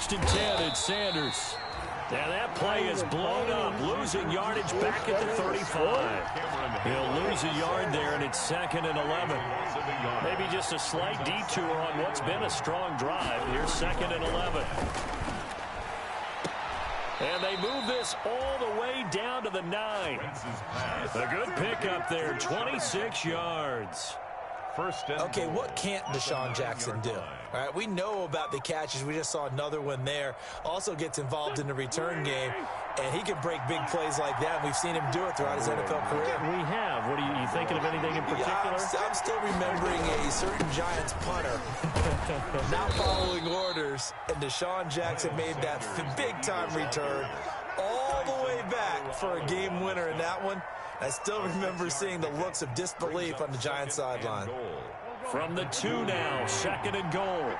First and 10, it's Sanders. Now that play is blown up, losing yardage back at the 35. He'll lose a yard there, and it's 2nd and 11. Maybe just a slight detour on what's been a strong drive. Here's 2nd and 11. And they move this all the way down to the 9. A good pickup there, 26 yards. Okay, what can't Deshaun Jackson do? All right, we know about the catches. We just saw another one there. Also gets involved in the return game, and he can break big plays like that. We've seen him do it throughout his NFL career. We have. What are you thinking of anything in particular? Yeah, I'm still remembering a certain Giants punter not following orders, and Deshaun Jackson made that big-time return all the way back for a game winner in that one. I still remember seeing the looks of disbelief on the Giants sideline. From the 2 now, 2nd and goal.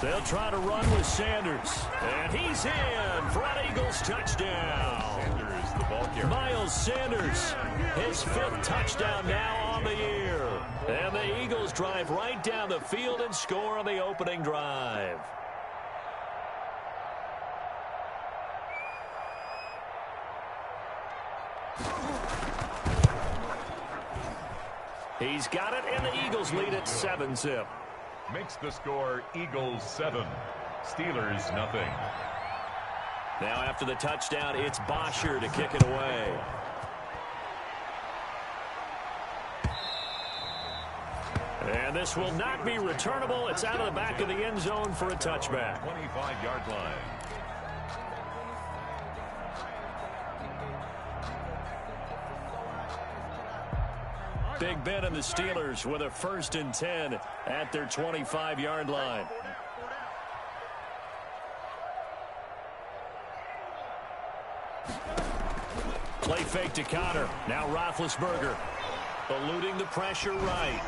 They'll try to run with Sanders. And he's in for an Eagles touchdown. Miles Sanders, his 5th touchdown now on the year. And the Eagles drive right down the field and score on the opening drive. He's got it, and the Eagles lead at 7-zip. Makes the score Eagles 7, Steelers nothing. Now after the touchdown, it's Bosher to kick it away. And this will not be returnable. It's out of the back of the end zone for a touchback. 25-yard line. Big Ben and the Steelers with a 1st and 10 at their 25-yard line. Play fake to Connor. Now Roethlisberger eluding the pressure right.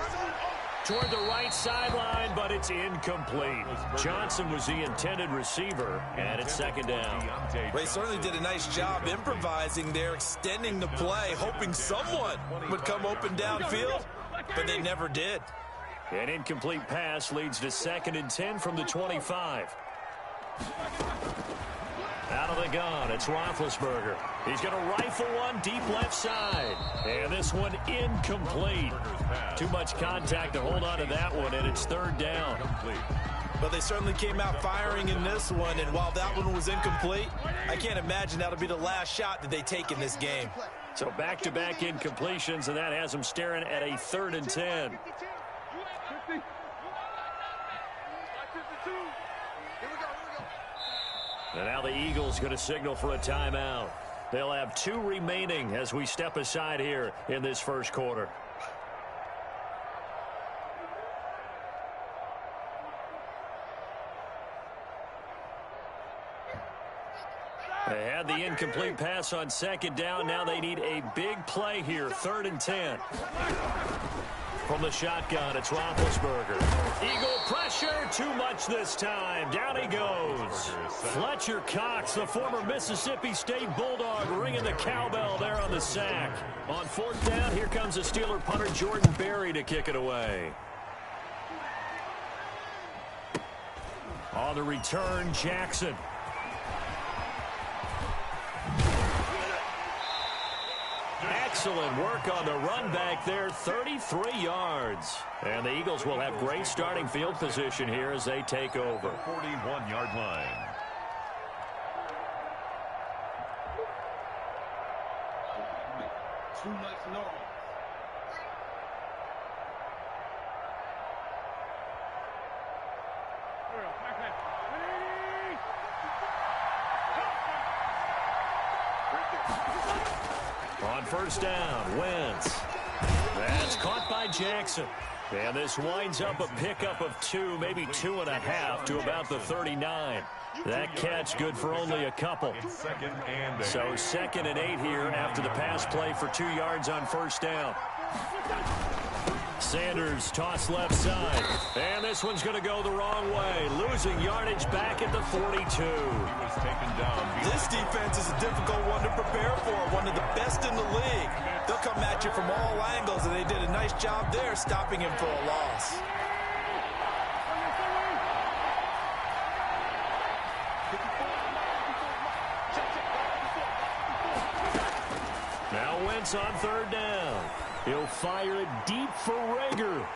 Toward the right sideline, but it's incomplete. Johnson was the intended receiver, and it's 2nd down. They certainly did a nice job improvising there, extending the play, hoping someone would come open downfield, but they never did. An incomplete pass leads to 2nd and 10 from the 25. Out of the gun, it's Roethlisberger. He's going to rifle one deep left side. And this one incomplete. Too much contact to hold on to that one, and it's 3rd down. But they certainly came out firing in this one, and while that one was incomplete, I can't imagine that'll be the last shot that they take in this game. So back-to-back incompletions, and that has them staring at a 3rd and 10. And now the Eagles going to signal for a timeout. They'll have 2 remaining as we step aside here in this first quarter. They had the incomplete pass on 2nd down. Now they need a big play here, 3rd and 10. From the shotgun, it's Roethlisberger. Eagle pressure, too much this time. Down he goes. Fletcher Cox, the former Mississippi State Bulldog, ringing the cowbell there on the sack. On 4th down, here comes the Steeler punter Jordan Berry to kick it away. On the return, Jackson. Excellent work on the run back there, 33 yards. And the Eagles will have great starting field position here as they take over. 41-yard line. Too much noise. On 1st down, Wentz. That's caught by Jackson. And this winds up a pickup of 2, maybe 2.5 to about the 39. That catch good for only a couple. So 2nd and 8 here after the pass play for 2 yards on 1st down. Sanders toss left side. And this one's going to go the wrong way. Losing yardage back at the 42. This defense defense is a difficult one to prepare for, one of the best in the league. They'll come at you from all angles, and they did a nice job there stopping him for a loss. Now Wentz on third down. He'll fire it deep for Rager.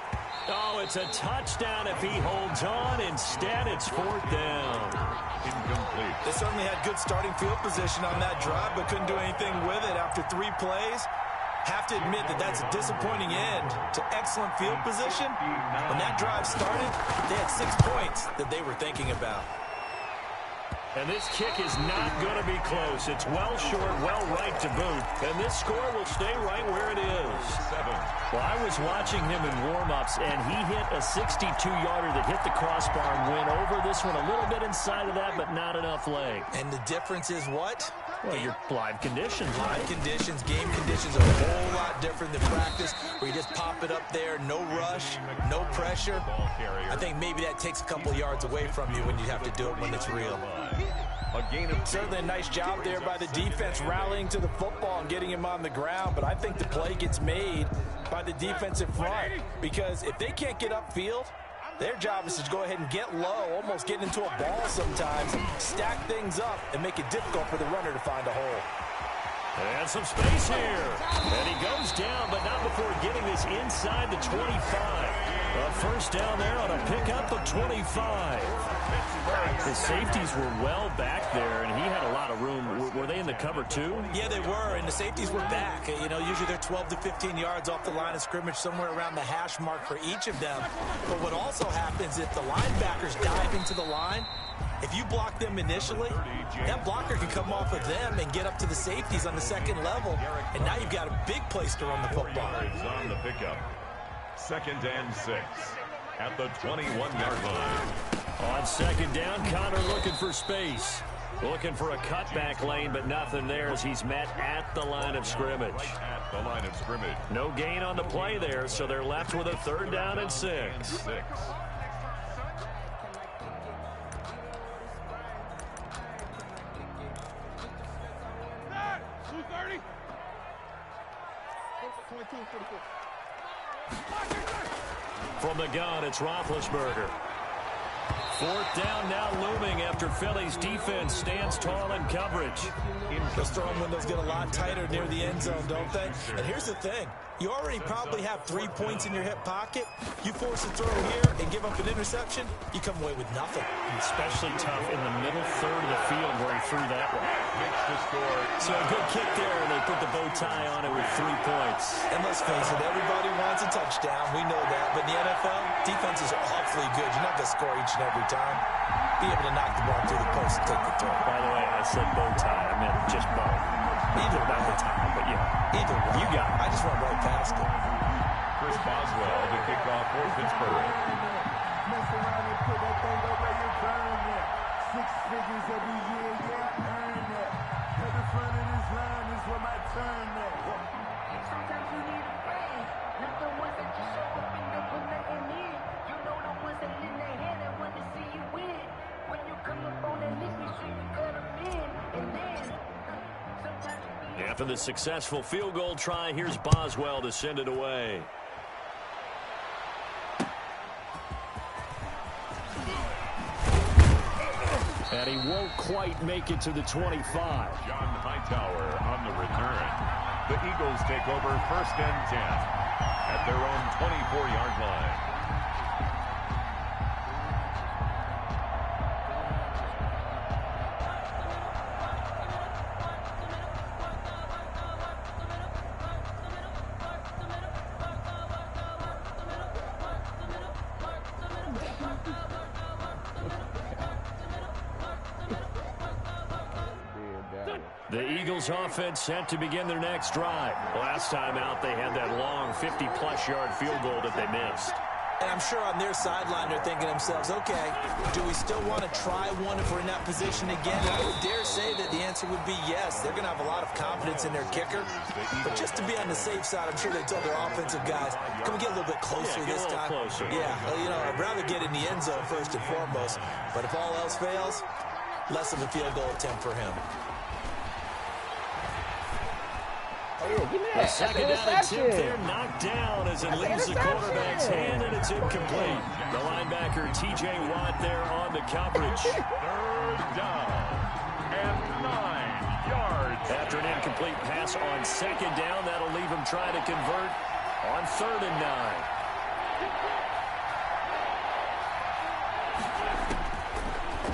Oh, it's a touchdown if he holds on. Instead, it's fourth down. Incomplete. They certainly had good starting field position on that drive, but couldn't do anything with it after 3 plays. Have to admit that that's a disappointing end to excellent field position. When that drive started, they had 6 points that they were thinking about. And this kick is not going to be close. It's well short, well right to boot. And this score will stay right where it is. 7. Well, I was watching him in warm-ups, and he hit a 62-yarder that hit the crossbar and went over this one a little bit inside of that, but not enough leg. And the difference is what? Well, your live conditions, right? Live conditions, game conditions are a whole lot different than practice, where you just pop it up there, no rush, no pressure. I think maybe that takes a couple yards away from you when you have to do it when it's real. A gain of certainly a nice job there by the defense rallying to the football and getting him on the ground, but I think the play gets made by the defensive front, because if they can't get upfield, their job is to go ahead and get low, almost get into a ball sometimes, stack things up, and make it difficult for the runner to find a hole. And some space here. And he goes down, but not before getting this inside the 25. A first down there on a pickup of 25. The safeties were well back there, and he had a lot of room. Were they in the cover too? Yeah, they were, and the safeties were back. You know, usually they're 12 to 15 yards off the line of scrimmage, somewhere around the hash mark for each of them. But what also happens if the linebackers dive into the line, if you block them initially, that blocker can come off of them and get up to the safeties on the second level, and now you've got a big place to run the football. on the pickup. 2nd and 6 at the 21-yard line. On second down, Connor looking for space. Looking for a cutback lane, but nothing there as he's met at the line of scrimmage. At the line of scrimmage. No gain on the play there, so they're left with a 3rd down and 6. From the gun, it's Roethlisberger. 4th down now looming after Philly's defense stands tall in coverage. Those throwing windows get a lot tighter near the end zone, don't they? And here's the thing. You already probably have 3 points in your hip pocket. You force a throw here and give up an interception, you come away with nothing. Especially tough in the middle third of the field where he threw that one. So a good kick there, and they put the bow tie on it with 3 points. And let's face it, everybody wants a touchdown. We know that. But in the NFL, defenses are awfully good. You're not going to score each and every time. Be able to knock the ball through the post and take the throw. By the way, I said bow tie. I meant just bow. Either not the tie, but yeah. Either way. You got it. I just went right past it. Chris Boswell, the kickoff for Pittsburgh. Mess around and put that thing up where you burn it. 6 figures every year, yeah, earn it. At the front of this line is where my turn at. Sometimes you need a friend, not the ones that just show up and don't put nothing in. You know the ones that lend their hand and want to see you win. When you come up on that list, make sure you cut them in. And then, sometimes you need After the successful field goal try, here's Boswell to send it away. And he won't quite make it to the 25. John Hightower on the return. The Eagles take over 1st and 10 at their own 24-yard line. The Eagles offense set to begin their next drive. Last time out, they had that long 50-plus yard field goal that they missed. And I'm sure on their sideline they're thinking to themselves, okay, do we still want to try one if we're in that position again? And I would dare say that the answer would be yes. They're going to have a lot of confidence in their kicker. But just to be on the safe side, I'm sure they told their offensive guys, can we get a little bit closer this time? Closer. Yeah, well, you know, I'd rather get in the end zone first and foremost. But if all else fails, less of a field goal attempt for him. The second down attempt there knocked down as it leaves the quarterback's hand, and it's incomplete. The linebacker, T.J. Watt, there on the coverage. Third down and 9 yards. After an incomplete pass on second down, that'll leave him trying to convert on 3rd and 9.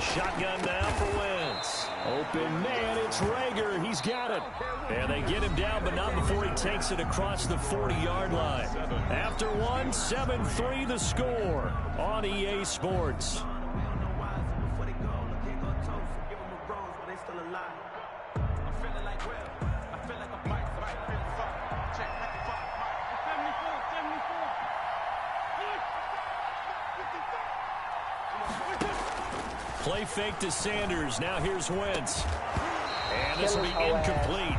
Shotgun now for Wentz. Open man, it's Rager. He's got it. And they get him down, but not before he takes it across the 40-yard line. After one, 7-3 the score on EA Sports. Play fake to Sanders. Now here's Wentz. And this will be incomplete.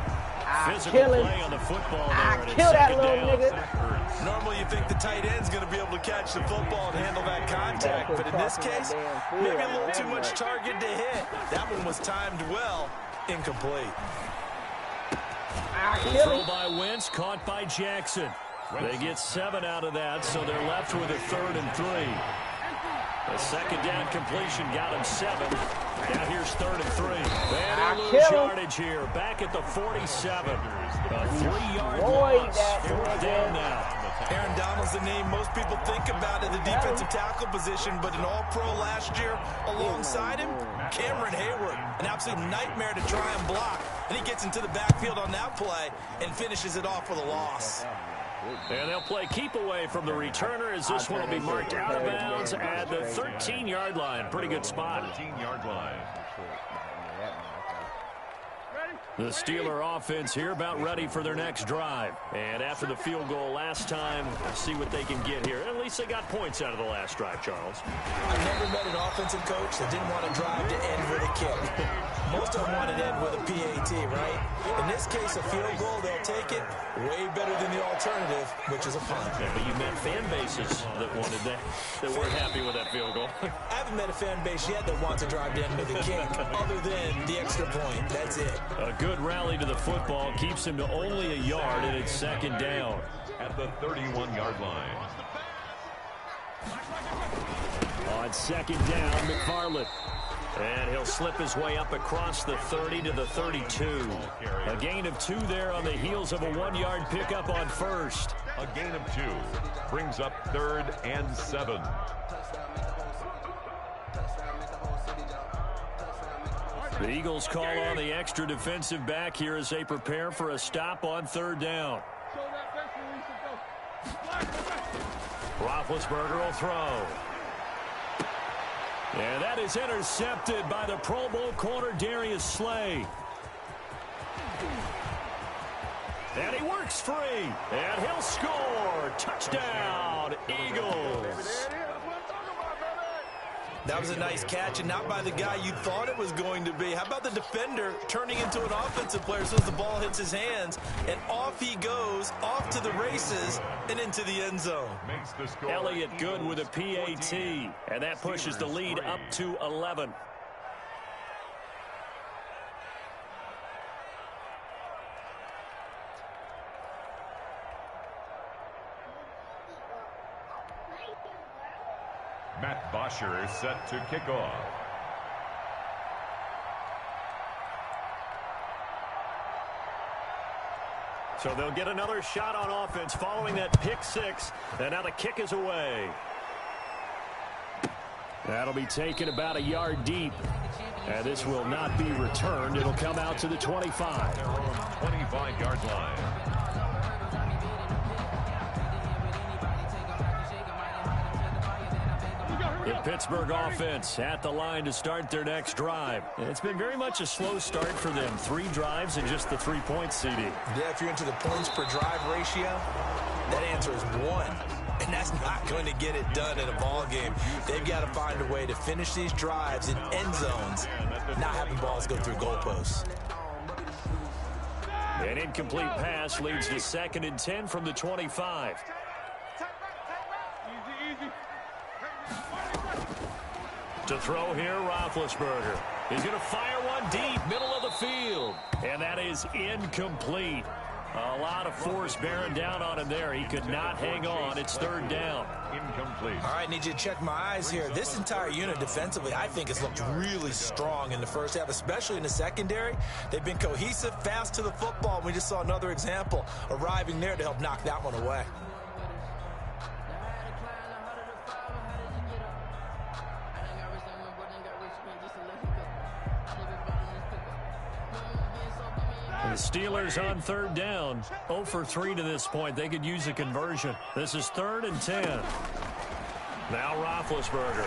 Physical play on the football there. Kill that little nigga. Normally you think the tight end's going to be able to catch the football and handle that contact. But in this case, maybe a little too much target to hit. That one was timed well. Incomplete. Throw by Wentz, caught by Jackson. They get 7 out of that, so they're left with a 3rd and 3. The second down completion got him 7. Now here's 3rd and 3. And they lose yardage here. Back at the 47. A 3-yard loss. 4th down now. Aaron Donald's the name most people think about at the defensive tackle position, but an all-pro last year alongside him, Cameron Hayward, an absolute nightmare to try and block. And he gets into the backfield on that play and finishes it off with a loss. And they'll play keep away from the returner as this one will be marked out of bounds at the 13-yard line. Pretty good spot. 13-yard line. The Steeler offense here about ready for their next drive. And after the field goal last time, see what they can get here. At least they got points out of the last drive, Charles. I've never met an offensive coach that didn't want to drive to end with a kick. Most of them want to end with a PAT, right? In this case, a field goal, they'll take it way better than the alternative, which is a punt. Yeah, but you met fan bases that wanted that weren't happy with that field goal. I haven't met a fan base yet that wants to drive to end with a kick, other than the extra point. That's it. A good rally to the football keeps him to only a yard, and it's 2nd down. At the 31-yard line. On 2nd down, McFarland. And he'll slip his way up across the 30 to the 32. A gain of 2 there on the heels of a 1-yard pickup on 1st. A gain of 2 brings up 3rd and 7. The Eagles call on the extra defensive back here as they prepare for a stop on 3rd down. Roethlisberger will throw. And that is intercepted by the Pro Bowl corner Darius Slay. And he works free. And he'll score. Touchdown, Eagles. That was a nice catch, and not by the guy you thought it was going to be. How about the defender turning into an offensive player as soon as the ball hits his hands, and off he goes, off to the races, and into the end zone. Elliott good with a PAT, and that pushes the lead up to 11. Matt Bosher is set to kick off. So they'll get another shot on offense following that pick 6. And now the kick is away. That'll be taken about a yard deep. And this will not be returned. It'll come out to the 25. 25-yard line. The Pittsburgh offense at the line to start their next drive. It's been very much a slow start for them. 3 drives and just the 3-point CD. Yeah, if you're into the points per drive ratio, that answer is 1. And that's not going to get it done in a ball game. They've got to find a way to finish these drives in end zones, not having balls go through goalposts. An incomplete pass leads to 2nd and 10 from the 25. To throw here, Roethlisberger. He's going to fire one deep, middle of the field. And that is incomplete. A lot of force bearing down on him there. He could not hang on. It's third down. Incomplete. All right, need you to check my eyes here. This entire unit defensively, I think, has looked really strong in the first half, especially in the secondary. They've been cohesive, fast to the football. We just saw another example arriving there to help knock that one away. The Steelers on third down, 0 for 3 to this point. They could use a conversion. This is 3rd and 10. Now Roethlisberger.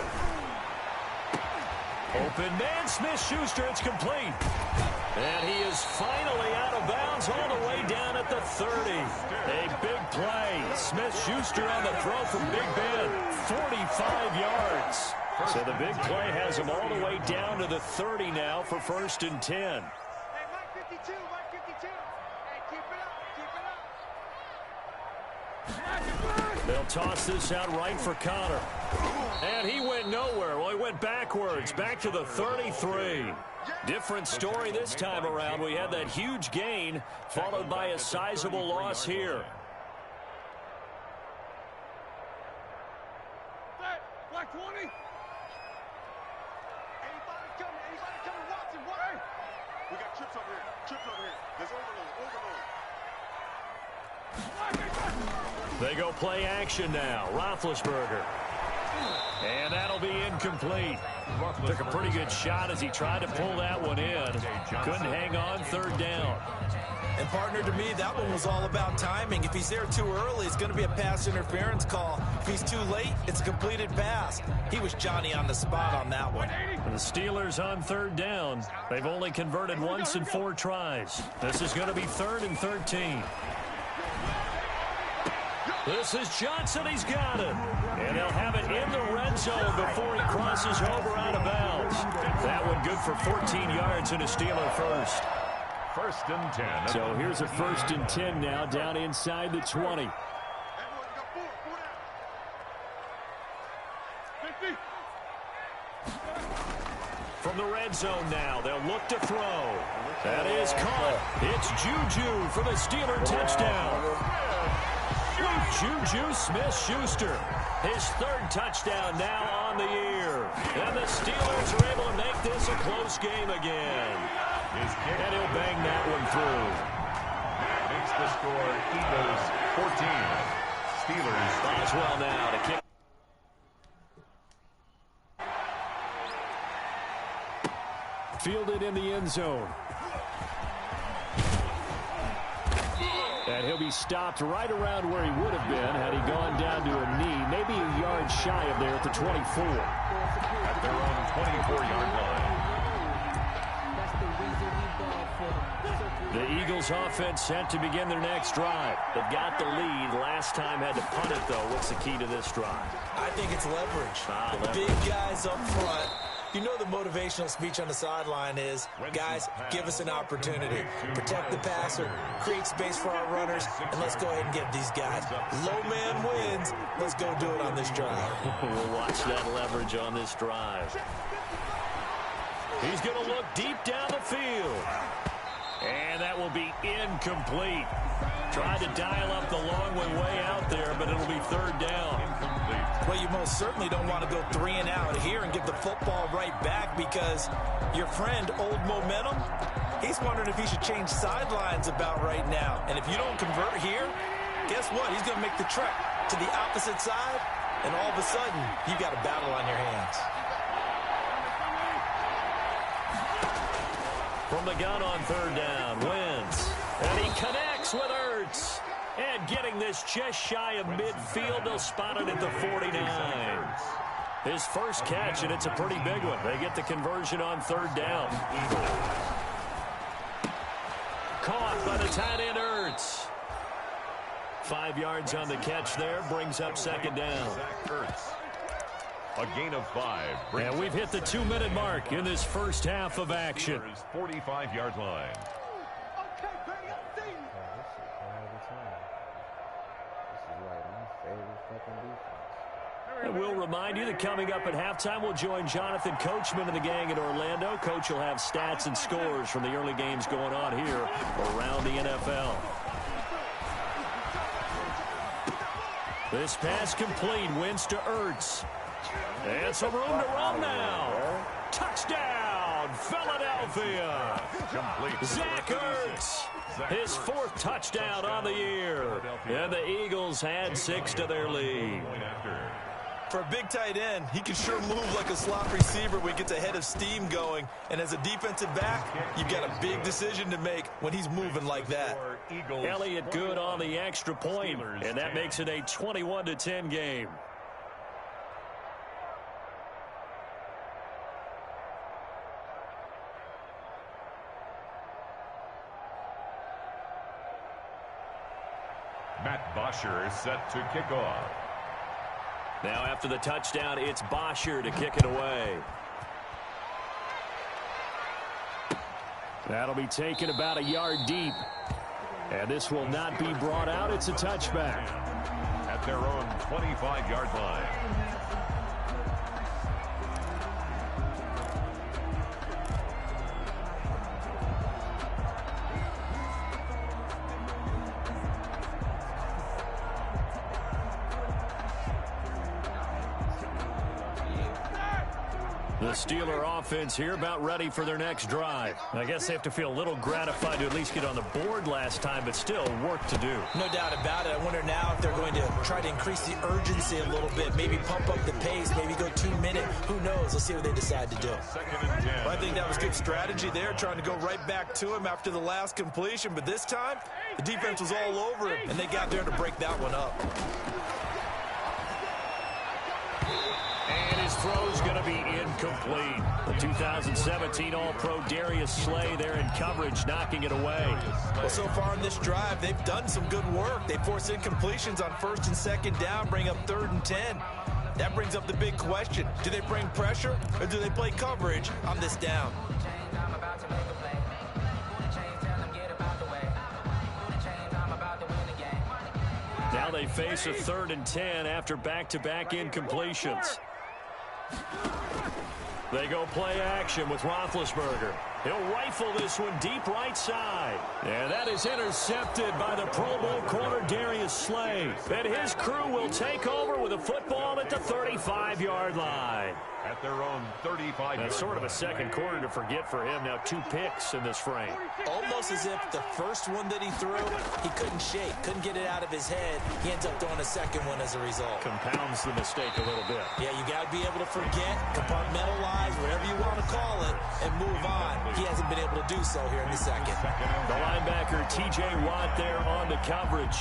Open man, Smith-Schuster, it's complete. And he is finally out of bounds all the way down at the 30. A big play. Smith-Schuster on the throw from Big Ben, 45 yards. So the big play has him all the way down to the 30 now for 1st and 10. They'll toss this out right for Connor. And he went nowhere. Well, he went backwards, back to the 33. Different story this time around. We had that huge gain, followed by a sizable loss here. Black 20. Anybody coming, Watson, what? We got trips over here. There's overload. They go play action now. Roethlisberger. And that'll be incomplete. Took a pretty good shot as he tried to pull that one in. Couldn't hang on, 3rd down. And, partner, to me, that one was all about timing. If he's there too early, it's going to be a pass interference call. If he's too late, it's a completed pass. He was Johnny on the spot on that one. And the Steelers on 3rd down. They've only converted once in 4 tries. This is going to be 3rd and 13. This is Johnson. He's got it. And they'll have it in the red zone before he crosses over out of bounds. That one good for 14 yards and a Steeler first. 1st and 10. So here's a 1st and 10 now down inside the 20. From the red zone now, they'll look to throw. That is caught. It's Juju for the Steeler touchdown. Juju Smith-Schuster, his 3rd touchdown now on the year. And the Steelers are able to make this a close game again. And he'll bang that one through. Makes the score Eagles 14. Steelers. Boswell now to kick. Fielded in the end zone. And he'll be stopped right around where he would have been had he gone down to a knee, maybe a yard shy of there at the 24. At their own 24-yard line. The Eagles offense set to begin their next drive. They've got the lead. Last time had to punt it, though. What's the key to this drive? I think it's leverage. The big guys up front. You know the motivational speech on the sideline is, guys, give us an opportunity. Protect the passer, create space for our runners, and let's go ahead and get these guys. Low man wins. Let's go do it on this drive. We'll watch that leverage on this drive. He's going to look deep down the field. And that will be incomplete. Tried to dial up the long way out there, but it'll be 3rd down. Well, you most certainly don't want to go 3 and out here and give the football right back because your friend, Old Momentum, he's wondering if he should change sidelines about right now. And if you don't convert here, guess what? He's going to make the trek to the opposite side, and all of a sudden, you've got a battle on your hands. From the gun on 3rd down, Wentz. And he connects with Ertz. And getting this just shy of midfield, they'll spot it at the 49. His first catch, and it's a pretty big one. They get the conversion on 3rd down. Caught by the tight end, Ertz. 5 yards on the catch there, brings up 2nd down. A gain of 5. And we've hit the 2-minute mark in this first half of action. 45-yard line. And we'll remind you that coming up at halftime, we'll join Jonathan Coachman and the gang in Orlando. Coach will have stats and scores from the early games going on here around the NFL. This pass complete. Wins to Ertz. And some room to run now. Touchdown, Philadelphia. Zach Ertz, his 4th touchdown on the year. And the Eagles add 6 to their lead. For a big tight end, he can sure move like a slot receiver when he gets a head of steam going. And as a defensive back, you've got a big decision to make when he's moving like that. Elliott good on the extra point, and that makes it a 21-10 game. Matt Bosher is set to kick off. Now after the touchdown, it's Bosher to kick it away. That'll be taken about a yard deep. And this will not be brought out. It's a touchback. At their own 25-yard line. The Steeler offense here about ready for their next drive. I guess they have to feel a little gratified to at least get on the board last time, but still work to do. No doubt about it. I wonder now if they're going to try to increase the urgency a little bit, maybe pump up the pace, maybe go 2-minute. Who knows? Let's see what they decide to do. Well, I think that was good strategy there, trying to go right back to him after the last completion. But this time, the defense was all over him, and they got there to break that one up. And his throw's going to be incomplete. The 2017 All-Pro Darius Slay there in coverage, knocking it away. Well, so far in this drive, they've done some good work. They force incompletions on 1st and 2nd down, bring up 3rd and 10. That brings up the big question. Do they bring pressure, or do they play coverage on this down? Now they face a 3rd and 10 after back-to-back incompletions. They go play action with Roethlisberger. He'll rifle this one deep right side. And that is intercepted by the Pro Bowl corner Darius Slay. And his crew will take over with a football at the 35-yard line. At their own 35-yard line. Sort of a second quarter to forget for him. Now 2 picks in this frame. Almost as if the first one that he threw, he couldn't shake, couldn't get it out of his head. He ends up throwing a second one as a result. Compounds the mistake a little bit. Yeah, you got to be able to forget, compartmentalize, whatever you want to call it, and move on. He hasn't been able to do so here in the second. The linebacker, T.J. Watt, there on the coverage.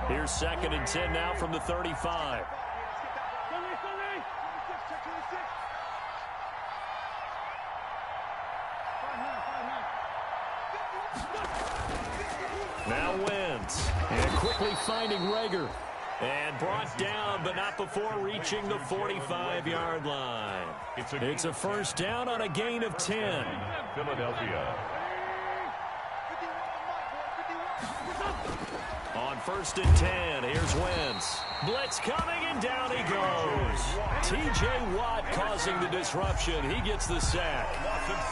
Here's 2nd and 10 now from the 35. Now Wentz. And quickly finding Rager. And brought down, but not before reaching the 45-yard line. It's a 1st down on a gain of 10. Philadelphia. On 1st and 10, here's Wentz. Blitz coming, and down he goes. T.J. Watt causing the disruption. He gets the sack.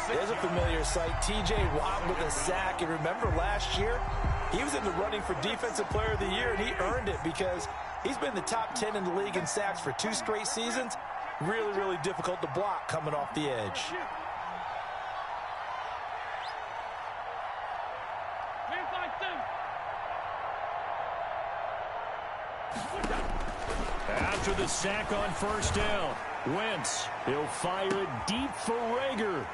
There's a familiar sight. T.J. Watt with a sack. And remember last year, he was in the running for Defensive Player of the Year, and he earned it because he's been the top 10 in the league in sacks for 2 straight seasons. Really, really difficult to block coming off the edge. After the sack on 1st down, Wentz, he'll fire it deep for Rager.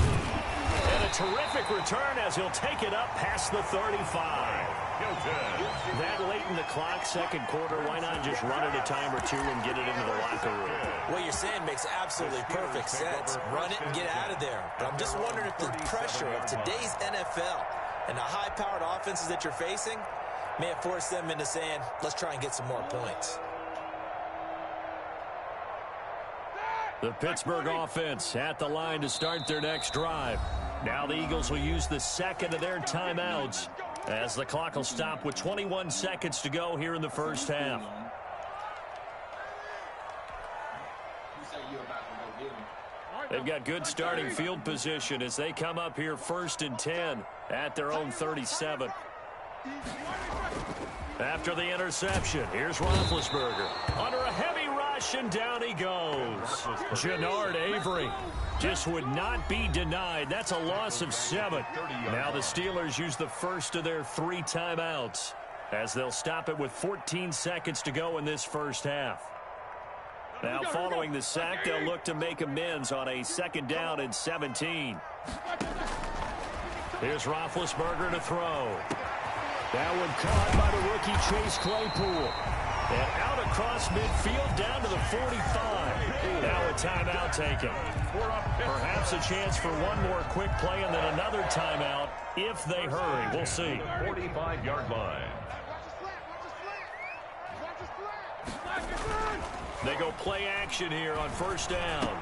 And a terrific return as he'll take it up past the 35. That late in the clock, 2nd quarter, why not just run it a time or 2 and get it into the locker room? What you're saying makes absolutely perfect sense. Run it and get out of there. But I'm just wondering if the pressure of today's NFL and the high-powered offenses that you're facing may have forced them into saying, let's try and get some more points. The Pittsburgh offense at the line to start their next drive. Now the Eagles will use the 2nd of their timeouts as the clock will stop with 21 seconds to go here in the 1st half. They've got good starting field position as they come up here 1st and 10 at their own 37. After the interception, here's Roethlisberger. Under a heavy rush, and down he goes. Jannard Avery just would not be denied. That's a loss of 7. Now the Steelers use the first of their 3 timeouts as they'll stop it with 14 seconds to go in this first half. Now following the sack, they'll look to make amends on a 2nd down and 17. Here's Roethlisberger to throw. That one caught by the rookie Chase Claypool. And out across midfield down to the 45. Now a timeout taken. Perhaps a chance for one more quick play and then another timeout if they hurry. We'll see. 45-yard line. They go play action here on 1st down.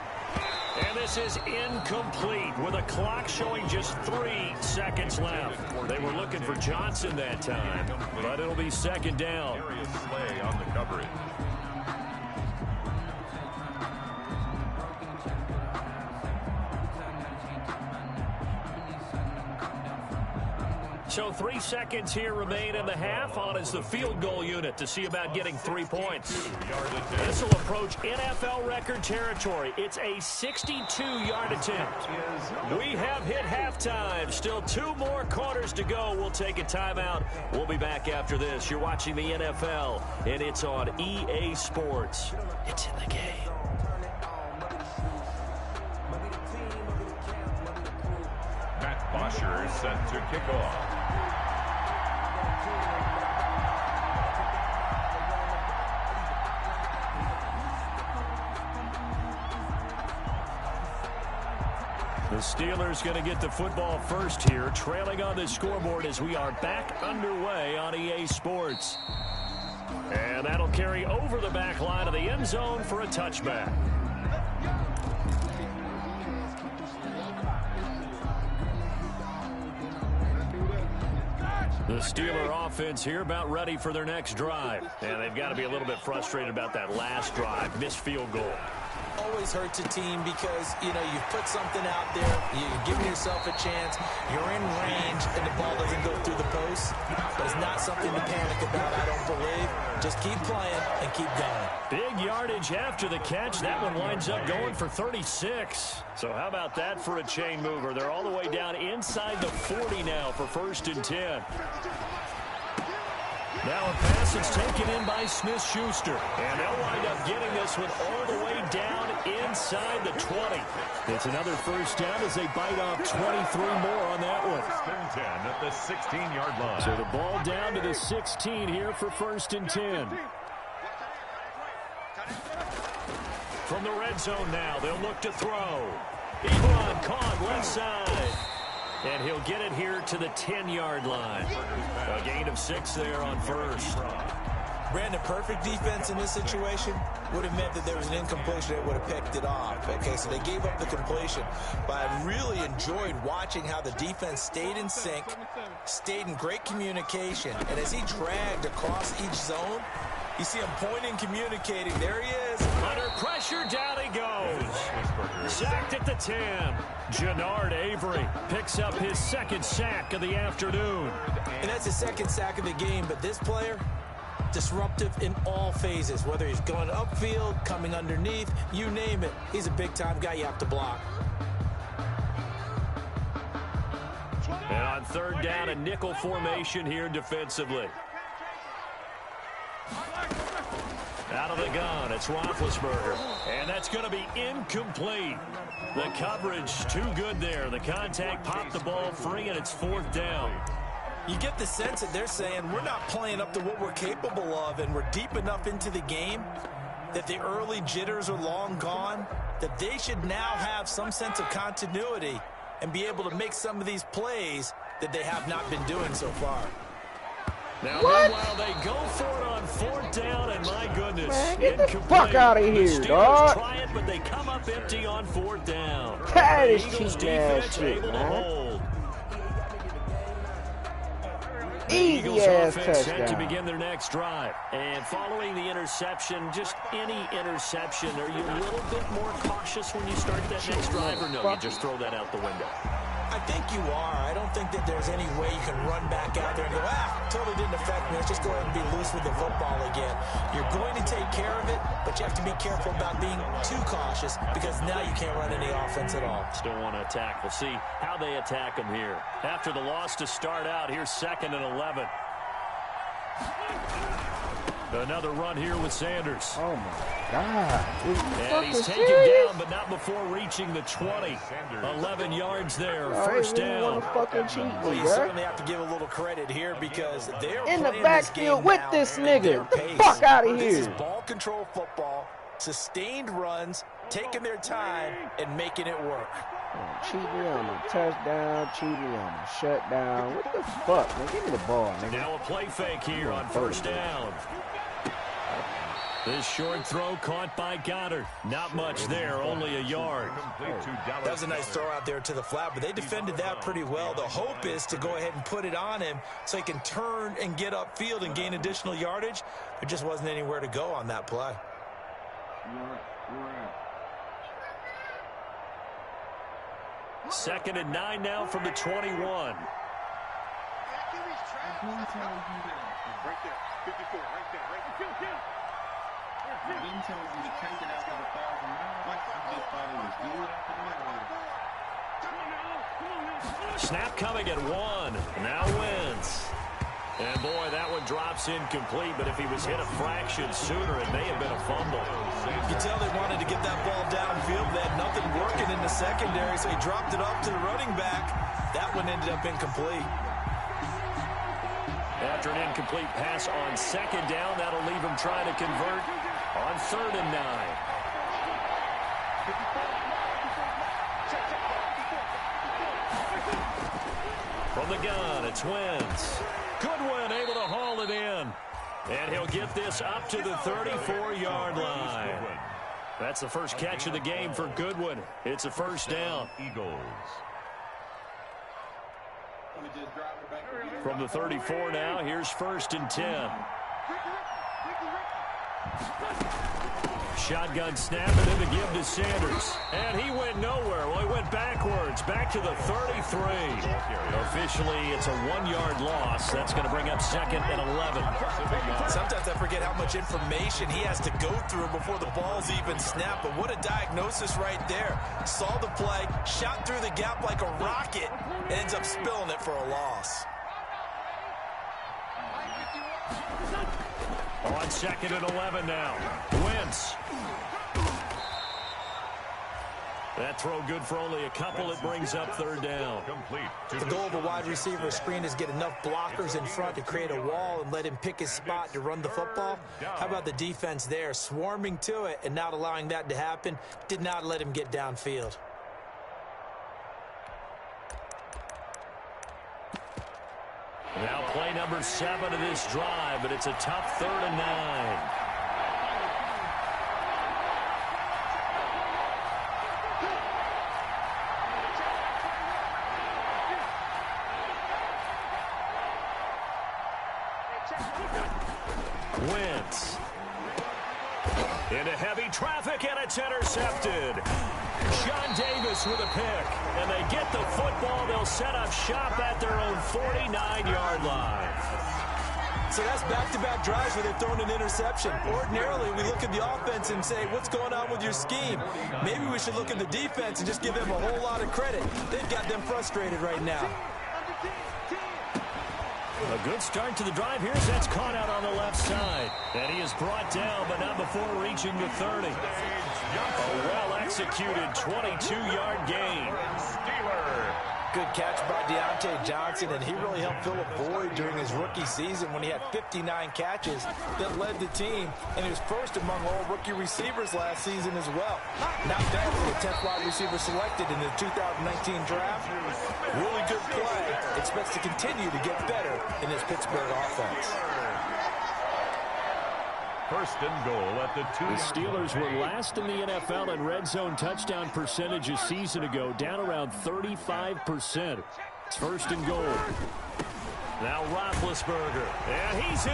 And this is incomplete with a clock showing just 3 seconds left. They were looking for Johnson that time, but it'll be 2nd down. Slay on the coverage. So 3 seconds here remain in the half. On is the field goal unit to see about getting 3 points. This will approach NFL record territory. It's a 62-yard attempt. We have hit halftime. Still 2 more quarters to go. We'll take a timeout. We'll be back after this. You're watching the NFL, and it's on EA Sports. It's in the game. Matt Bosher is set to kick off. The Steelers going to get the football first here, trailing on the scoreboard as we are back underway on EA Sports. And that'll carry over the back line of the end zone for a touchback. The Steeler offense here about ready for their next drive. And they've got to be a little bit frustrated about that last drive, missed field goal. Always hurts a team because, you know, you've put something out there, you're giving yourself a chance, you're in range, and the ball doesn't go through the post. But it's not something to panic about, I don't believe. Just keep playing and keep going. Big yardage after the catch. That one winds up going for 36. So how about that for a chain mover? They're all the way down inside the 40 now for 1st and 10. Now a pass is taken in by Smith-Schuster. And they'll wind up getting this one all the way down inside the 20. It's another 1st down as they bite off 23 more on that one. 10 at the 16-yard line. So the ball down to the 16 here for 1st and 10. From the red zone now, they'll look to throw. Ebron caught left side. And he'll get it here to the 10-yard line. A gain of 6 there on 1st. Brandon, perfect defense in this situation would have meant that there was an incompletion that would have picked it off. Okay, so they gave up the completion. But I really enjoyed watching how the defense stayed in sync, stayed in great communication. And as he dragged across each zone, you see him pointing, communicating. There he is. Under pressure, down he goes. Sacked at the 10. Jannard Avery picks up his 2nd sack of the afternoon. And that's his 2nd sack of the game. But this player, disruptive in all phases. Whether he's going upfield, coming underneath, you name it. He's a big-time guy you have to block. And on 3rd down, a nickel formation here defensively. Out of the gun, it's Roethlisberger. And that's going to be incomplete. The coverage too good there. The contact popped the ball free, and it's 4th down. You get the sense that they're saying we're not playing up to what we're capable of, and we're deep enough into the game that the early jitters are long gone, that they should now have some sense of continuity and be able to make some of these plays that they have not been doing so far. Now, meanwhile, they go for it on 4th down, and my goodness, man, get the fuck out of here, dog. Try it, but they come up empty on 4th down. That is Eagles cheap ass defense shit, able to man. hold. Easy ass Set to touchdown. begin their next drive. And following the interception, just any interception, are you a little bit more cautious when you start that next drive, or no, you just throw that out the window? I think you are. I don't think that there's any way you can run back out there and go, totally didn't affect me. Let's just go ahead and be loose with the football again. You're going to take care of it, but you have to be careful about being too cautious because now you can't run any offense at all. Still want to attack. We'll see how they attack them here. After the loss to start out, here's 2nd and 11. Another run here with Sanders. Oh, my God. And he's taken down, but not before reaching the 20. 11 yards there, first down. Well, you certainly have to give a little credit here because they're in the playing backfield this game with now this at nigga. their Get the pace. fuck out of This is here. ball control football, sustained runs, taking their time, and making it work. Cheat me on the touchdown, cheat me on the shutdown. What the fuck, man? Give me the ball, nigga. Now a play fake here on first down. This short throw caught by Goddard. Not much there, only a yard. That was a nice throw out there to the flat, but they defended that pretty well. The hope is to go ahead and put it on him so he can turn and get upfield and gain additional yardage. There just wasn't anywhere to go on that play. Second and 9 now from the 21. Right there, 54, right there, right there. Didn't tell you to take it out of the 1,000 yards. I just thought it was good after that. Snap coming at 1. Now Wentz. And boy, that one drops incomplete, but if he was hit a fraction sooner, it may have been a fumble. You can tell they wanted to get that ball downfield. They had nothing working in the secondary, so he dropped it off to the running back. That one ended up incomplete. After an incomplete pass on second down, that'll leave him trying to convert on 3rd and 9. From the gun, it's Wentz. Goodwin able to haul it in. And he'll get this up to the 34-yard line. That's the first catch of the game for Goodwin. It's a first down. Eagles. From the 34 now, here's 1st and 10. Shotgun snap and in the give to Sanders. And he went nowhere. Well, he went backwards, back to the 33. Officially, it's a 1-yard loss. That's going to bring up 2nd and 11. Sometimes I forget how much information he has to go through before the ball's even snapped. But what a diagnosis right there. Saw the play, shot through the gap like a rocket, and ends up spilling it for a loss. On 2nd and 11 now. Wentz. That throw good for only a couple. It brings up 3rd down. The goal of a wide receiver screen is get enough blockers in front to create a wall and let him pick his spot to run the football. How about the defense there, swarming to it and not allowing that to happen? Did not let him get downfield. Now play number 7 of this drive, but it's a tough 3rd and 9. Wentz. Into heavy traffic, and it's intercepted. John Davis with a pick, and they get the football. They'll set up shop at their own 49-yard line. So that's back-to-back drives where they've thrown an interception. Ordinarily, we look at the offense and say, what's going on with your scheme? Maybe we should look at the defense and just give them a whole lot of credit. They've got them frustrated right now. A good start to the drive. Here's that's caught out on the left side. And he is brought down, but not before reaching the 30. A well-executed 22-yard gain. Good catch by Deontay Johnson, and he really helped fill a void during his rookie season when he had 59 catches that led the team, and he was first among all rookie receivers last season as well. Not bad for the 10th wide receiver selected in the 2019 draft. Really good play. Expects to continue to get better in this Pittsburgh offense. 1st and goal at the 2. The Steelers were last in the NFL in red zone touchdown percentage a season ago, down around 35%. It's 1st and goal. Now Roethlisberger, and he's in.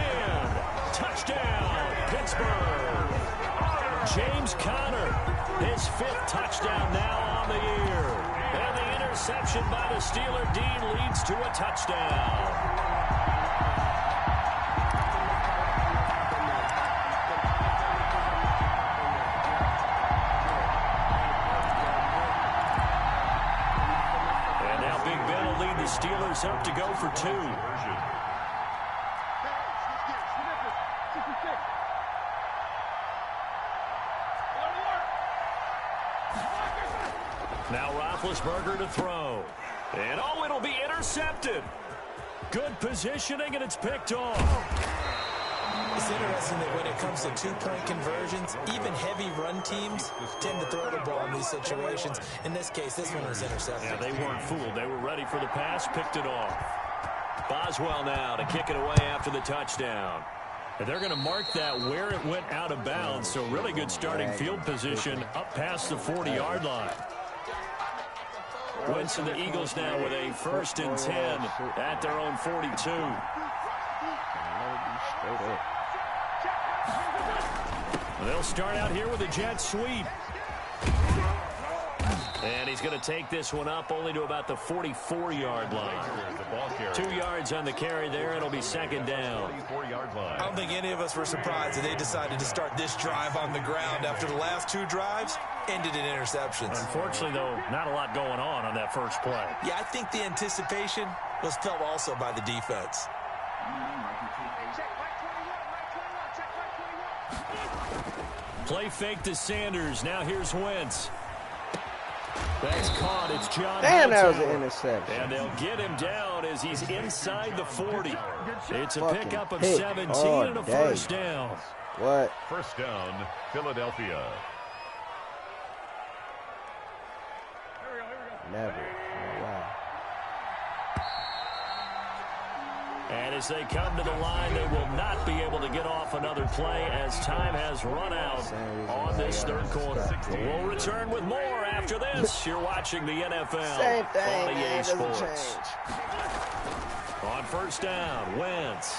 Touchdown, Pittsburgh. James Conner, his 5th touchdown now on the year. And the interception by the Steeler D leads to a touchdown. Steelers up to go for 2. Now Roethlisberger to throw. And oh, it'll be intercepted. Good positioning, and it's picked off. It's interesting that when it comes to 2-point conversions, even heavy run teams tend to throw the ball in these situations. In this case, this one was intercepted. Yeah, they weren't fooled. They were ready for the pass, picked it off. Boswell now to kick it away after the touchdown. And they're going to mark that where it went out of bounds, so really good starting field position up past the 40-yard line. Wentz and the Eagles now with a 1st and 10 at their own 42. They'll start out here with a jet sweep. And he's going to take this one up only to about the 44-yard line. 2 yards on the carry there. It'll be 2nd down. I don't think any of us were surprised that they decided to start this drive on the ground after the last 2 drives ended in interceptions. Unfortunately, though, not a lot going on that first play. Yeah, I think the anticipation was felt also by the defense. Play fake to Sanders. Now here's Wentz. That's caught. It's John. Damn, that was an interception. And they'll get him down as he's inside the 40. It's a pickup of pick 17 and a day. 1st down. What? 1st down, Philadelphia. Never. Oh, wow. And as they come to the line, they will not be able to get off another play as time has run out on this 3rd quarter. We'll return with more after this. You're watching the NFL Same thing, on man. EA Doesn't Sports. change. On 1st down, Wentz.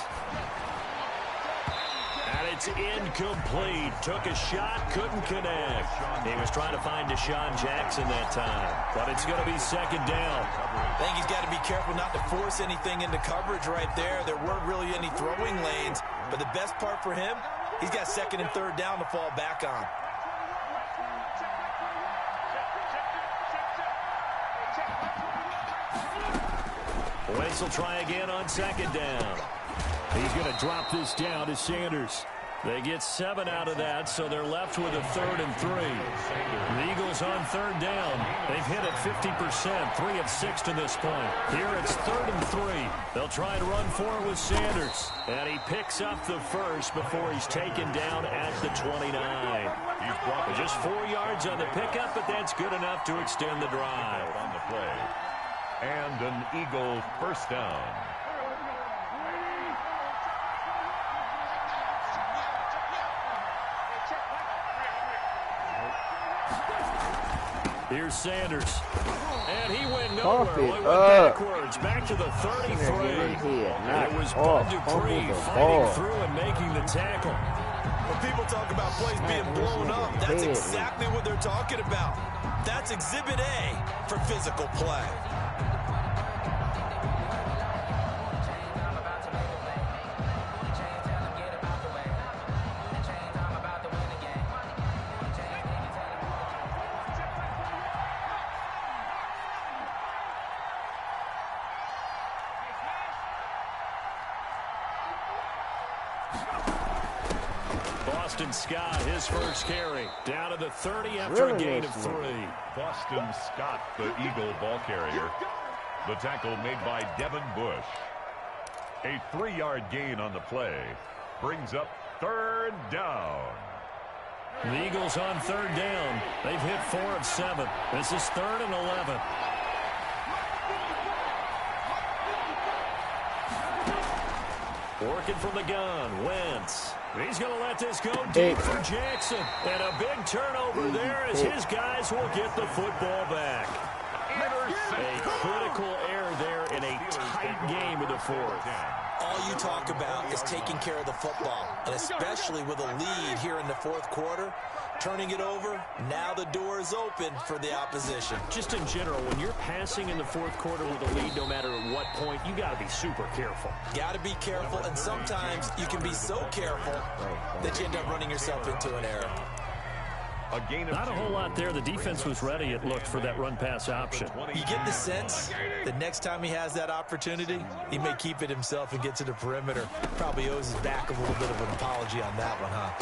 And it's incomplete. Took a shot, couldn't connect. He was trying to find Deshaun Jackson that time. But it's going to be 2nd down. I think he's got to be careful not to force anything into coverage right there. There weren't really any throwing lanes. But the best part for him, he's got 2nd and 3rd down to fall back on. Wentz will try again on 2nd down. He's going to drop this down to Sanders. They get 7 out of that, so they're left with a 3rd and 3. The Eagles on 3rd down. They've hit it 50%, 3 of 6 to this point. Here it's 3rd and 3. They'll try to run for it with Sanders. And he picks up the 1st before he's taken down at the 29. Just 4 yards on the pickup, but that's good enough to extend the drive. On the play. And an Eagle 1st down. Here's Sanders. And he went nowhere. He went backwards, back to the 33. It was Bud Dupree fighting through and making the tackle. When people talk about plays being blown up, that's exactly what they're talking about. That's Exhibit A for physical play. Boston Scott, his 1st carry, down to the 30 after a gain of 3. Boston Scott, the Eagle ball carrier. The tackle made by Devin Bush. A 3-yard gain on the play brings up 3rd down. The Eagles on 3rd down. They've hit 4 of 7. This is 3rd and 11. Working from the gun, Wentz. He's going to let this go deep for Jackson. And a big turnover there as his guys will get the football back. A critical error there in a tight game of the fourth. All you talk about is taking care of the football, and especially with a lead here in the fourth quarter, turning it over, now the door is open for the opposition. Just in general, when you're passing in the fourth quarter with a lead, no matter at what point, you got to be super careful. Got to be careful, and sometimes you can be so careful that you end up running yourself into an error. Not a whole lot there. The defense was ready, it looked, for that run-pass option. You get the sense that next time he has that opportunity, he may keep it himself and get to the perimeter. Probably owes his back a little bit of an apology on that one, huh?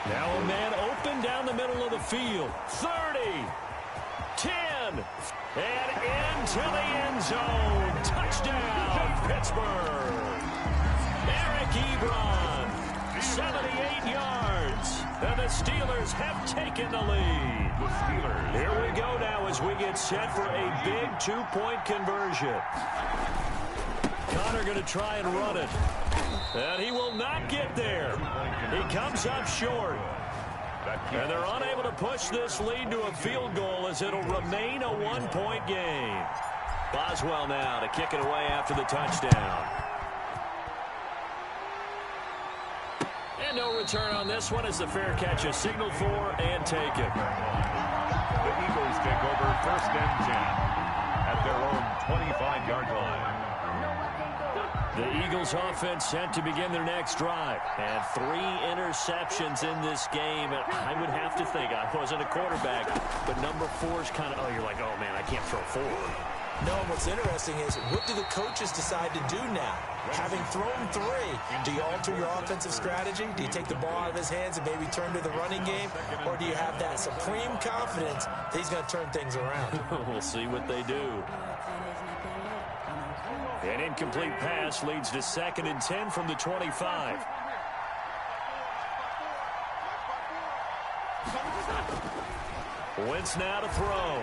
Now a man open down the middle of the field. 30, 10, and into the end zone. Touchdown, Pittsburgh. Eric Ebron, 78 yards. And the Steelers have taken the lead. Here we go now as we get set for a big two-point conversion. Connor going to try and run it. And he will not get there. He comes up short. And they're unable to push this lead to a field goal as it'll remain a one-point game. Boswell now to kick it away after the touchdown. And no return on this one as the fair catch is signaled for and taken. The Eagles take over 1st and 10 at their own 25-yard line. The Eagles offense set to begin their next drive. And 3 interceptions in this game. And I would have to think, I wasn't a quarterback, but number 4 is kind of, oh, you're like, oh, man, I can't throw 4. No, and what's interesting is, what do the coaches decide to do now? Having thrown 3, do you alter your offensive strategy? Do you take the ball out of his hands and maybe turn to the running game? Or do you have that supreme confidence that he's going to turn things around? We'll see what they do. An incomplete pass leads to 2nd and 10 from the 25. Wentz now to throw.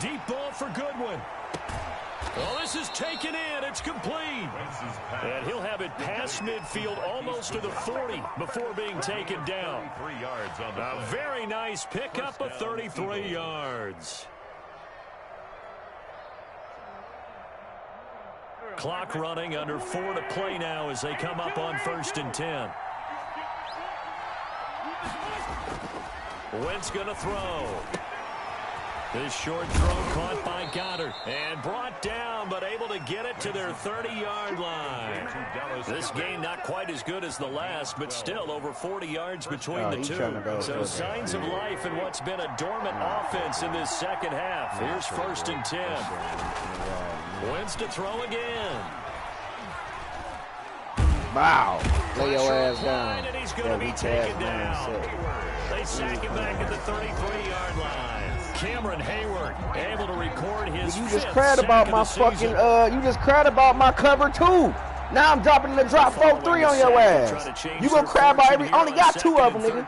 Deep ball for Goodwin. Oh, this is taken in. It's complete. And he'll have it past midfield almost to the 40 before being taken down. A very nice pickup of 33 yards. Clock running, under 4 to play now as they come up on 1st and 10. Wentz going to throw. This short throw caught by Goddard and brought down, but able to get it to their 30-yard line. This game not quite as good as the last, but still over 40 yards between the two. So signs of life in what's been a dormant offense in this second half. Here's 1st and 10. Wentz to throw again. Wow. Lay your ass down. And he's going to be taken down. They sack him back at the 33-yard line. Cameron Hayward able to record his You just cried about my fucking, you just cried about my cover 2. Now I'm dropping the drop 4-3 on your ass. You gonna cry about every, only got 2 of them, nigga.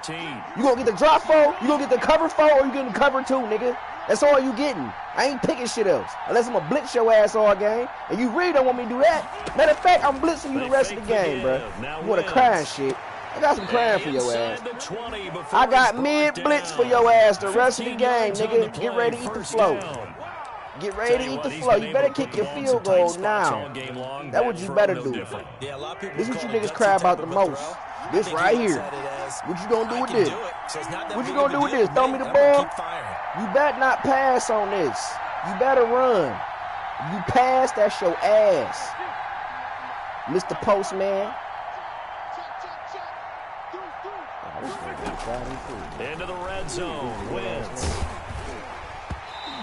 You gonna get the drop 4, you gonna get the cover 4, or you getting the cover 2, nigga. That's all you getting. I ain't picking shit else. Unless I'm gonna blitz your ass all game. And you really don't want me to do that. Matter of fact, I'm blitzing you the rest of the game, bro. You wanna cry and shit. I got some crying for your ass. I got mid-blitz for your ass the rest of the game, nigga. Get ready to eat the flow. Get ready to eat the flow. You better kick your field goal now. That's what you better do. This is what you niggas cry about the most. This right here. What you gonna do with this? What you gonna do with this? Throw me the ball? You better not pass on this. You better run. You pass, that's your ass. Mr. Postman. Into the red zone. Wentz.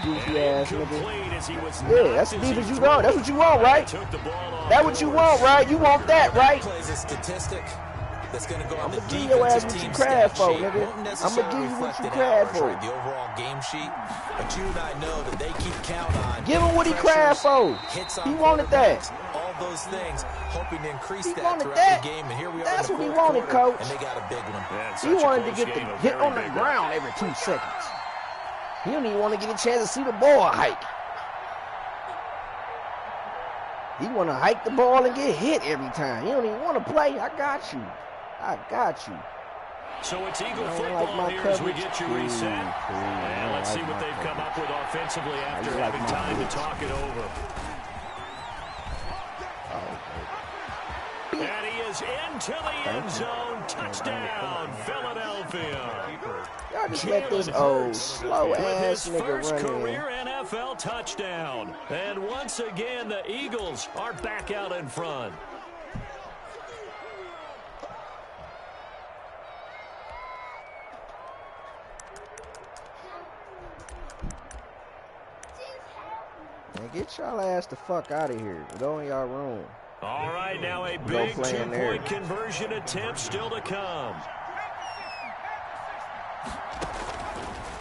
Goofy ass nigga. Yeah, that's the defense you want. That's what you want, right? That's what you want, right? You want that, right? Plays a statistic that's going to go on the give your ass defensive what you team cried stat for, sheet. nigga. Won't I'm gonna give you necessarily what you reflect cried an average, for. right, the overall game sheet. But you and I know that they keep count on. Give him what he cried for. He wanted that. All those things, hoping to increase He that wanted throughout that. the game. And here we are. That's in the what he fourth wanted, quarter, coach. And they got a big one. He wanted to get on the ground every 2 seconds. He don't even want to get a chance to see the ball hike. He want to hike the ball and get hit every time. He don't even want to play. I got you. I got you. So it's Eagle football here as we get you reset. And let's see what they've come up with offensively after having time to talk it over. And he is into the end zone. Touchdown, Philadelphia. Y'all just let this old slow-ass nigga first run career NFL touchdown. And once again, the Eagles are back out in front. Man, get y'all ass the fuck out of here. Go in y'all room. All right, now a big two-point conversion attempt still to come.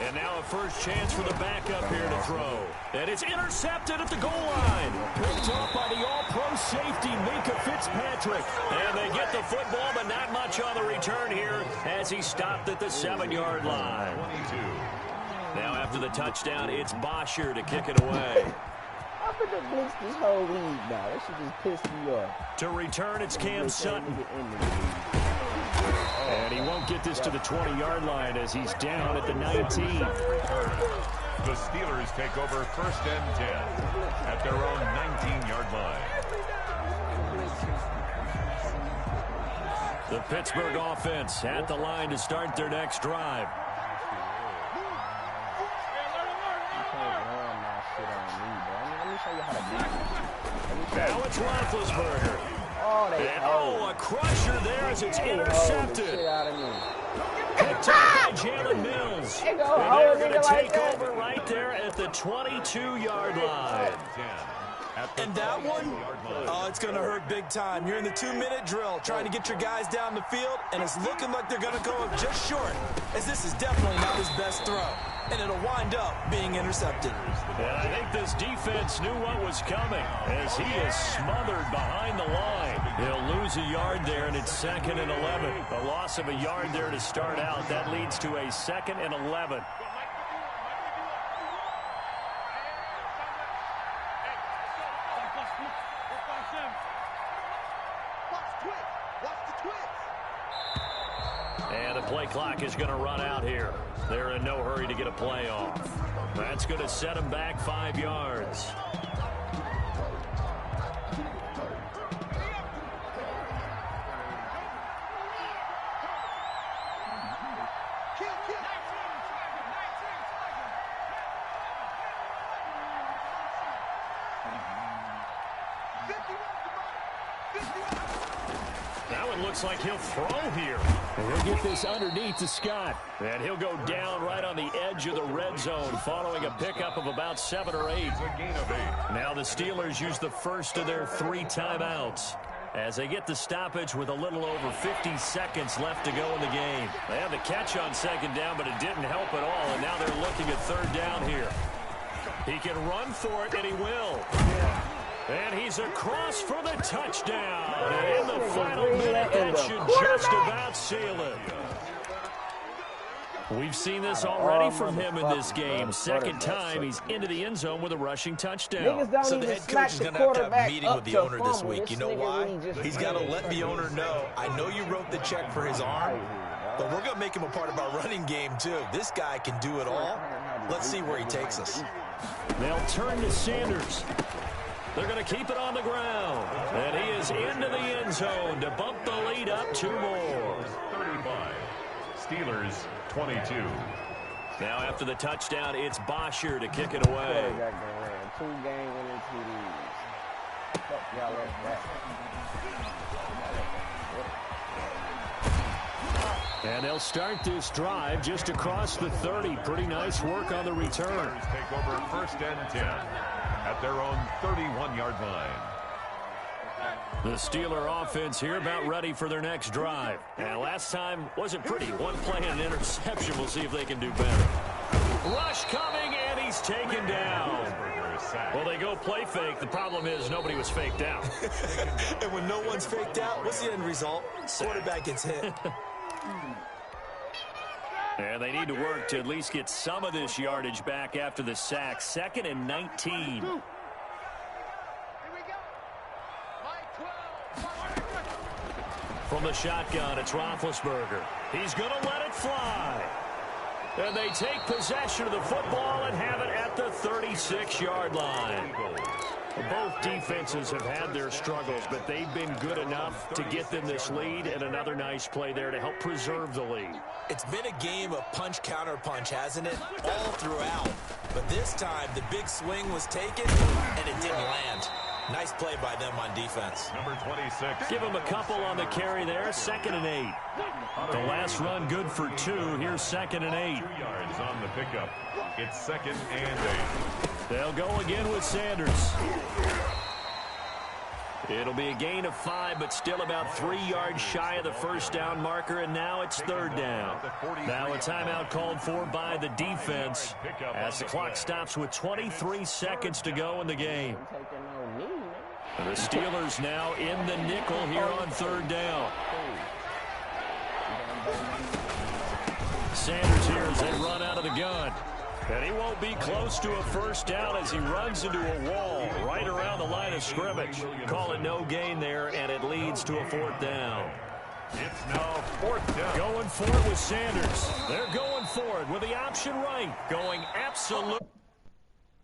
And now a first chance for the backup here to throw. And it's intercepted at the goal line. Picked off by the all-pro safety, Minka Fitzpatrick. And they get the football, but not much on the return here as he stopped at the 7-yard line. Now after the touchdown, it's Bosher to kick it away. I've been to blitz this whole league now. That shit just pissed me off. To return, it's Cam Sutton. And he won't get this to the 20-yard line as he's down at the 19. The Steelers take over first and 10 at their own 19-yard line. The Pittsburgh offense at the line to start their next drive. Now it's Roethlisberger. Oh, a crusher there as it's intercepted. Picked up by Jalen Mills. And they're going to take over right there at the 22-yard line. And that one, oh, it's going to hurt big time. You're in the 2-minute drill trying to get your guys down the field, and it's looking like they're going to go just short, as this is definitely not his best throw. And it'll wind up being intercepted. And I think this defense knew what was coming as he is smothered behind the line. He'll lose a yard there, and it's 2nd and 11. A loss of a yard there to start out. That leads to a 2nd and 11. And the play clock is going to run out here. They're in no hurry to get a play off. That's going to set them back 5 yards. That one looks like he'll throw here. And he'll get this underneath to Scott. And he'll go down right on the edge of the red zone following a pickup of about 7 or 8. Now the Steelers use the first of their 3 timeouts as they get the stoppage with a little over 50 seconds left to go in the game. They had the catch on 2nd down, but it didn't help at all. And now they're looking at 3rd down here. He can run for it, and he will. And he's across for the touchdown. And in the final minute, that should just about seal it. We've seen this already from him in this game. 2nd time he's into the end zone with a rushing touchdown. So the head coach is going to have to have a meeting with the owner this week. You know why? He's got to let the owner know, I know you wrote the check for his arm, but we're going to make him a part of our running game too. This guy can do it all. Let's see where he takes us. They'll turn to Sanders. They're going to keep it on the ground. And he is into the end zone to bump the lead up 2 more. 35. Steelers 22. Now after the touchdown, it's Bosher to kick it away. 2 game winning TDs. Fuck y'all like that. And they'll start this drive just across the 30. Pretty nice work on the return. Take over first and 10 at their own 31-yard line. The Steeler offense here about ready for their next drive. And last time wasn't pretty. 1 play and an interception. We'll see if they can do better. Rush coming, and he's taken down. Well, they go play fake. The problem is nobody was faked out. And when no one's faked out, what's the end result? Quarterback gets hit. And they need to work to at least get some of this yardage back after the sack. 2nd and 19. From the shotgun, it's Roethlisberger. He's going to let it fly. And they take possession of the football and have it at the 36-yard line. Both defenses have had their struggles, but they've been good enough to get them this lead, and another nice play there to help preserve the lead. It's been a game of punch-counter-punch, hasn't it? All throughout. But this time, the big swing was taken, and it didn't land. Nice play by them on defense. Number 26. Give him a couple on the carry there, 2nd and 8. The last run good for 2. Here's 2nd and 8. 2 yards on the pickup. It's 2nd and 8. They'll go again with Sanders. It'll be a gain of 5, but still about 3 yards shy of the first down marker, and now it's 3rd down. Now a timeout called for by the defense as the clock stops with 23 seconds to go in the game. The Steelers now in the nickel here on 3rd down. Sanders here as they run out of the gun. And he won't be close to a first down as he runs into a wall right around the line of scrimmage. Call it no gain there, and it leads to a 4th down. It's now 4th down. Going for it with Sanders. They're going for it with the option right. Going absolute.